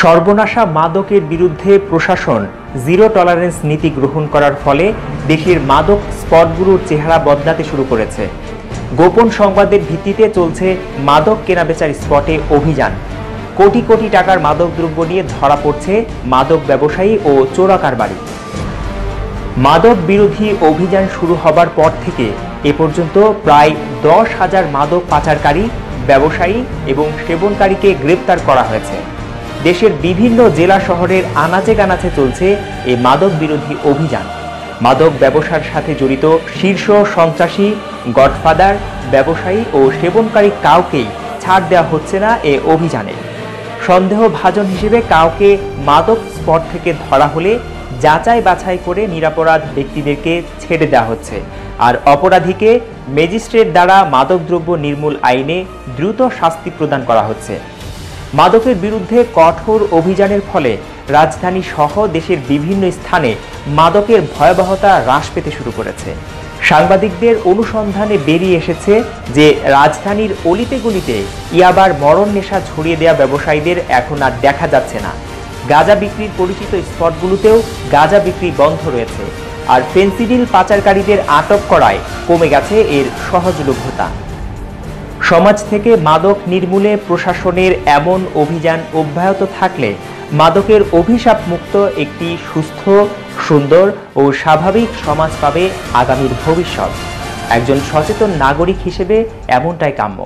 সর্বনাশা মাদকের বিরুদ্ধে প্রশাসন জিরো টলারেন্স নীতি গ্রহণ করার ফলে দেশের মাদক স্পটগুলোর চেহারা বদলাতে শুরু করেছে। গোপন সংবাদের ভিত্তিতে চলছে মাদক কেনাবেচার স্পটে অভিযান। কোটি কোটি টাকার মাদকদ্রব্য নিয়ে ধরা পড়ছে মাদক ব্যবসায়ী ও চোরাকারবারি। মাদক বিরোধী অভিযান শুরু হবার পর থেকে এ পর্যন্ত প্রায় 10,000 মাদক পাচারকারী, ব্যবসায়ী এবং সেবনকারীকে গ্রেপ্তার করা হয়েছে। দেশের বিভিন্ন জেলা শহরের আনাচে কানাচে চলছে এই মাদক বিরোধী অভিযান। মাদক ব্যবসার সাথে জড়িত শীর্ষ সন্ত্রাসী, গডফাদার, ব্যবসায়ী ও সেবনকারী কাউকেই ছাড় দেওয়া হচ্ছে না এ অভিযানে। সন্দেহভাজন হিসেবে কাউকে মাদক স্পট থেকে ধরা হলে যাচাই বাছাই করে নিরপরাধ ব্যক্তিদেরকে ছেড়ে দেওয়া হচ্ছে, আর অপরাধীকে ম্যাজিস্ট্রেট দ্বারা মাদকদ্রব্য নির্মূল আইনে দ্রুত শাস্তি প্রদান করা হচ্ছে। মাদকের বিরুদ্ধে কঠোর অভিযানের ফলে রাজধানী সহ দেশের বিভিন্ন স্থানে মাদকের ভয়াবহতা হ্রাস পেতে শুরু করেছে। সাংবাদিকদের অনুসন্ধানে বেরিয়ে এসেছে যে রাজধানীর অলিতে গলিতে ইয়াবার মরণ নেশা ছড়িয়ে দেওয়া ব্যবসায়ীদের এখন আর দেখা যাচ্ছে না। গাঁজা বিক্রির পরিচিত স্পটগুলোতেও গাঁজা বিক্রি বন্ধ রয়েছে, আর ফেন্সিডিল পাচারকারীদের আটক করায় কমে গেছে এর সহজলভ্যতা। সমাজ থেকে মাদক নির্মূলে প্রশাসনের এমন অভিযান অব্যাহত থাকলে মাদকের অভিশাপ মুক্ত একটি সুস্থ, সুন্দর ও স্বাভাবিক সমাজ পাবে আগামীর ভবিষ্যৎ। একজন সচেতন নাগরিক হিসেবে এমনটাই কাম্য।